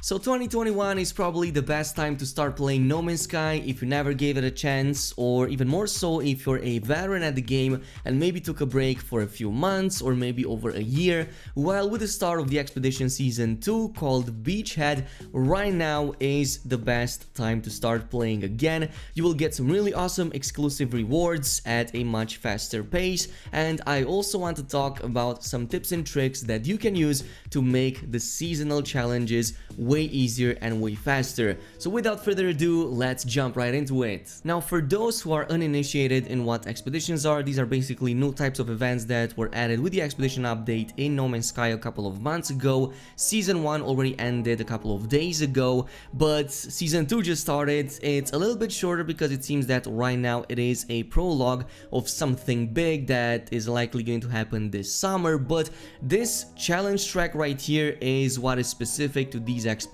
So 2021 is probably the best time to start playing No Man's Sky if you never gave it a chance, or even more so if you're a veteran at the game and maybe took a break for a few months or maybe over a year. Well, with the start of the Expedition Season 2 called Beachhead, right now is the best time to start playing again. You will get some really awesome exclusive rewards at a much faster pace, and I also want to talk about some tips and tricks that you can use to make the seasonal challenges way easier and way faster. So without further ado, let's jump right into it. Now, for those who are uninitiated in what expeditions are, these are basically new types of events that were added with the expedition update in No Man's Sky a couple of months ago. Season 1 already ended a couple of days ago, but Season 2 just started. It's a little bit shorter because it seems that right now it is a prologue of something big that is likely going to happen this summer, but this challenge track right here is what is specific to these expeditions.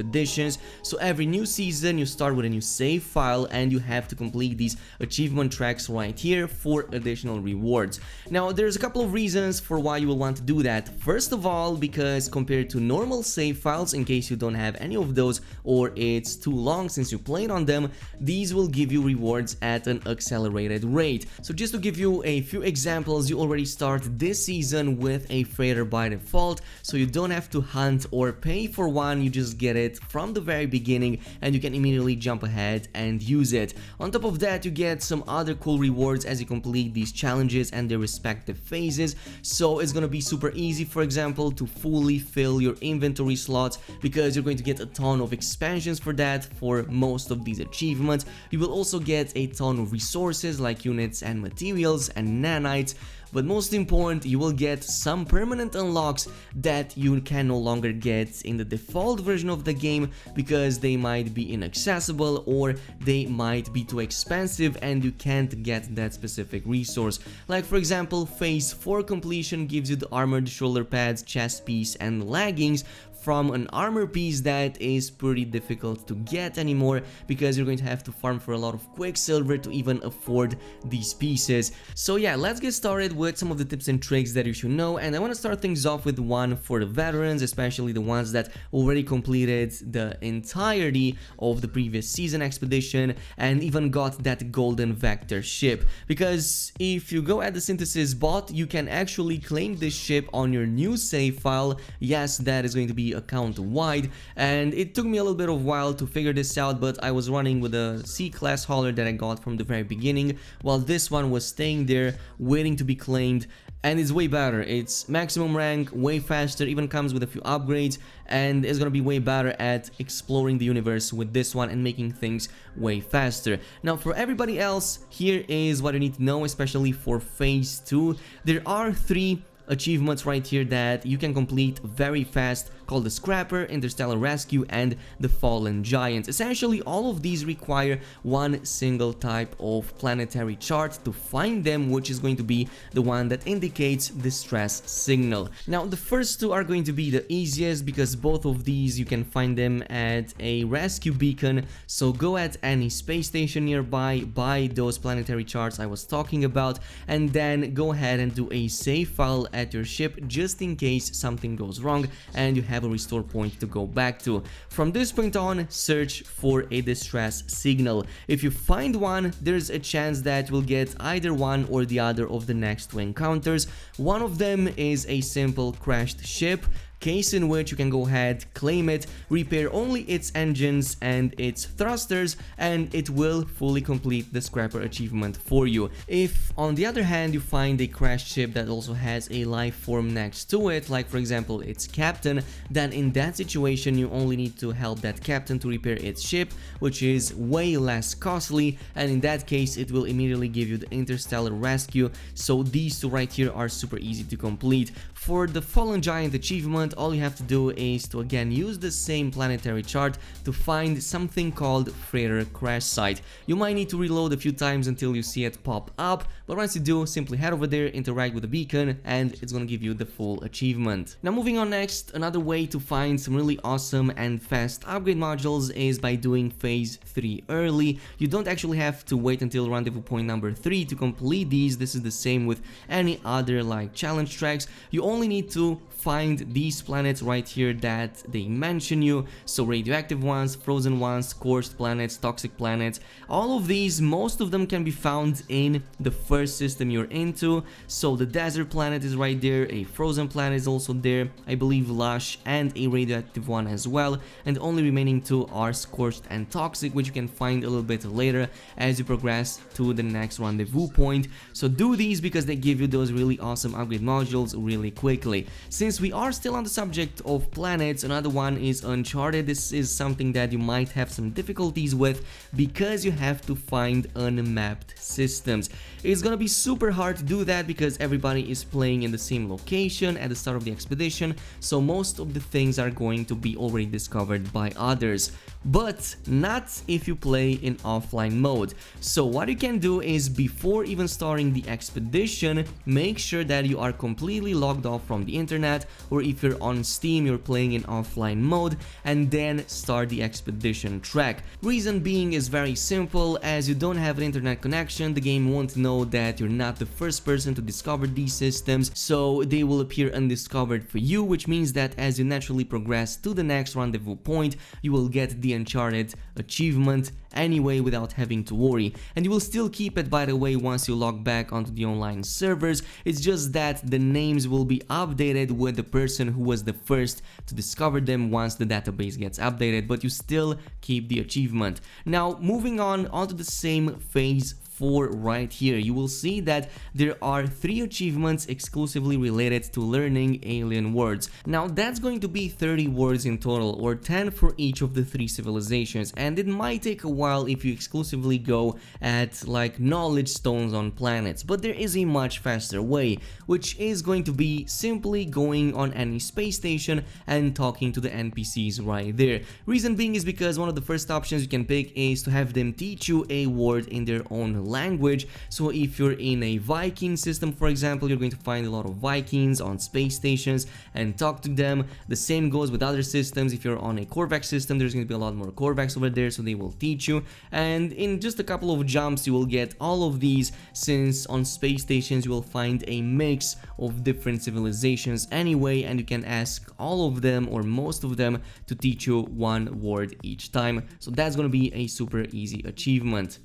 So every new season you start with a new save file and you have to complete these achievement tracks right here for additional rewards. Now, there's a couple of reasons for why you will want to do that. First of all, because compared to normal save files, in case you don't have any of those or it's too long since you played on them, these will give you rewards at an accelerated rate. So just to give you a few examples, you already start this season with a freighter by default, so you don't have to hunt or pay for one, you just get it from the very beginning and you can immediately jump ahead and use it. On top of that, you get some other cool rewards as you complete these challenges and their respective phases. So it's gonna be super easy, for example, to fully fill your inventory slots because you're going to get a ton of expansions for that for most of these achievements. You will also get a ton of resources like units and materials and nanites. But most important, you will get some permanent unlocks that you can no longer get in the default version of the game because they might be inaccessible or they might be too expensive and you can't get that specific resource. Like for example, Phase 4 completion gives you the armored shoulder pads, chest piece and leggings from an armor piece that is pretty difficult to get anymore because you're going to have to farm for a lot of Quicksilver to even afford these pieces. So yeah, let's get started with some of the tips and tricks that you should know, and I want to start things off with one for the veterans, especially the ones that already completed the entirety of the previous season expedition and even got that golden vector ship. Because if you go at the synthesis bot, you can actually claim this ship on your new save file. Yes, that is going to be account wide, and it took me a little bit of while to figure this out, but I was running with a C-class hauler that I got from the very beginning, while this one was staying there waiting to be claimed, and it's way better. It's maximum rank, way faster, even comes with a few upgrades, and it's gonna be way better at exploring the universe with this one and making things way faster. Now, for everybody else, here is what you need to know, especially for Phase 2. There are 3 achievements right here that you can complete very fast, called the Scrapper, Interstellar Rescue and the Fallen Giants. Essentially, all of these require one single type of planetary chart to find them, which is going to be the one that indicates the stress signal. Now, the first 2 are going to be the easiest because both of these you can find them at a rescue beacon. So go at any space station nearby, buy those planetary charts I was talking about, and then go ahead and do a save file at your ship just in case something goes wrong and you have a restore point to go back to. From this point on, search for a distress signal. If you find one, there's a chance that you'll get either one or the other of the next 2 encounters. One of them is a simple crashed ship, case in which you can go ahead, claim it, repair only its engines and its thrusters, and it will fully complete the Scrapper achievement for you. If, on the other hand, you find a crashed ship that also has a life form next to it, like for example its captain, then in that situation you only need to help that captain to repair its ship, which is way less costly, and in that case it will immediately give you the Interstellar Rescue. So these 2 right here are super easy to complete. For the Fallen Giant achievement, all you have to do is to again use the same planetary chart to find something called Freighter Crash Site. You might need to reload a few times until you see it pop up, but once you do, simply head over there, interact with the beacon, and it's gonna give you the full achievement. Now, moving on next, another way to find some really awesome and fast upgrade modules is by doing Phase 3 early. You don't actually have to wait until rendezvous point number 3 to complete these. This is the same with any other like challenge tracks. You only need to find these these planets right here that they mention you, so radioactive ones, frozen ones, coursed planets, toxic planets, all of these, most of them can be found in the first system you're into. So the desert planet is right there, a frozen planet is also there, I believe lush, and a radioactive one as well, and only remaining two are scorched and toxic, which you can find a little bit later as you progress to the next rendezvous point. So do these because they give you those really awesome upgrade modules really quickly. Since we are still on the subject of planets, another one is Uncharted. This is something that you might have some difficulties with because you have to find unmapped systems. It's gonna be super hard to do that because everybody is playing in the same location at the start of the expedition, so most of the things are going to be already discovered by others. But not if you play in offline mode. So what you can do is, before even starting the expedition, make sure that you are completely logged off from the internet, or if you're on Steam you're playing in offline mode, and then start the expedition track. Reason being is very simple: as you don't have an internet connection, the game won't know that you're not the first person to discover these systems, so they will appear undiscovered for you, which means that as you naturally progress to the next rendezvous point, you will get the Uncharted Achievement anyway without having to worry. And you will still keep it, by the way, once you log back onto the online servers. It's just that the names will be updated with the person who was the first to discover them once the database gets updated, but you still keep the achievement. Now, moving on onto the same phase 4 right here, you will see that there are 3 achievements exclusively related to learning alien words. Now that's going to be 30 words in total, or 10 for each of the 3 civilizations, and it might take a while if you exclusively go at like knowledge stones on planets, but there is a much faster way, which is going to be simply going on any space station and talking to the NPCs right there. Reason being is because one of the first options you can pick is to have them teach you a word in their own language. So if you're in a Viking system, for example, you're going to find a lot of Vikings on space stations and talk to them. The same goes with other systems. If you're on a Korvax system, there's going to be a lot more Korvax over there, so they will teach you, and in just a couple of jumps you will get all of these, since on space stations you will find a mix of different civilizations anyway, and you can ask all of them or most of them to teach you one word each time. So that's going to be a super easy achievement.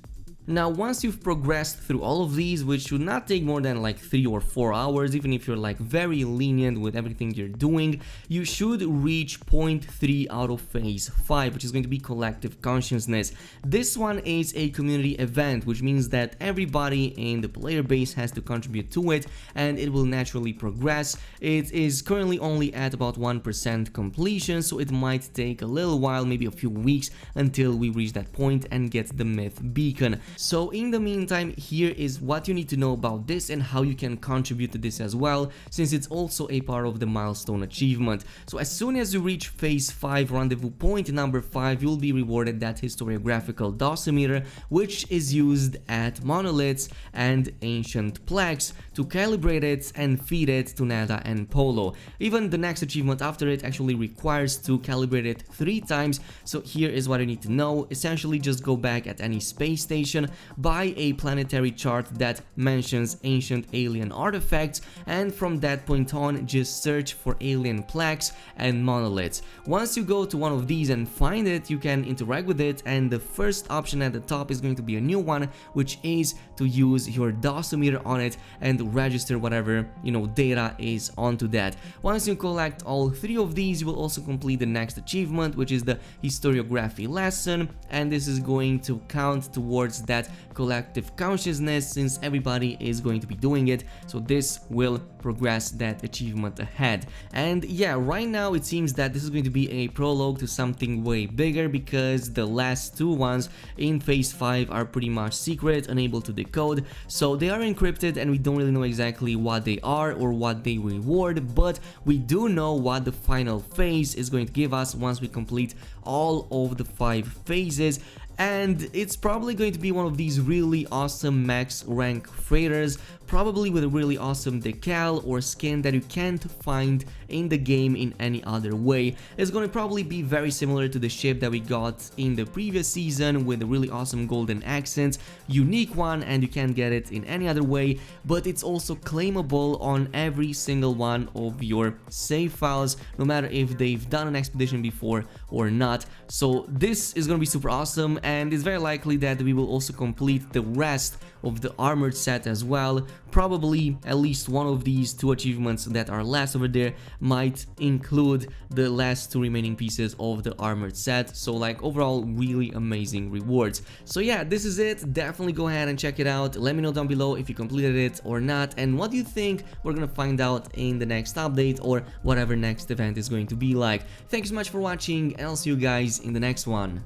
Now, once you've progressed through all of these, which should not take more than like 3 or 4 hours, even if you're like very lenient with everything you're doing, you should reach point 3 out of phase 5, which is going to be collective consciousness. This one is a community event, which means that everybody in the player base has to contribute to it, and it will naturally progress. It is currently only at about 1% completion, so it might take a little while, maybe a few weeks, until we reach that point and get the myth beacon. So in the meantime, here is what you need to know about this and how you can contribute to this as well, since it's also a part of the milestone achievement. So as soon as you reach phase 5, rendezvous point number 5, you'll be rewarded that historiographical dosimeter, which is used at monoliths and ancient plaques to calibrate it and feed it to Nada and Polo. Even the next achievement after it actually requires to calibrate it 3 times, so here is what you need to know. Essentially, just go back at any space station, buy a planetary chart that mentions ancient alien artifacts, and from that point on just search for alien plaques and monoliths. Once you go to one of these and find it, you can interact with it, and the first option at the top is going to be a new one, which is to use your dosimeter on it and register whatever data is onto that. Once you collect all 3 of these, you will also complete the next achievement, which is the historiography lesson, and this is going to count towards that collective consciousness, since everybody is going to be doing it, so this will progress that achievement ahead. And yeah, right now it seems that this is going to be a prologue to something way bigger, because the last 2 ones in phase 5 are pretty much secret, unable to decode, so they are encrypted and we don't really know exactly what they are or what they reward, but we do know what the final phase is going to give us once we complete all of the 5 phases. And it's probably going to be one of these really awesome max rank freighters probably with a really awesome decal or skin that you can't find in the game in any other way. It's going to probably be very similar to the ship that we got in the previous season with a really awesome golden accent, unique one, and you can't get it in any other way, but it's also claimable on every single one of your save files, no matter if they've done an expedition before or not. So this is going to be super awesome, and it's very likely that we will also complete the rest of the armored set as well. Probably at least one of these 2 achievements that are last over there might include the last 2 remaining pieces of the armored set. So like overall really amazing rewards. So yeah, this is it. Definitely go ahead and check it out. Let me know down below if you completed it or not, and what do you think we're gonna find out in the next update or whatever next event is going to be like. Thank you so much for watching, and I'll see you guys in the next one.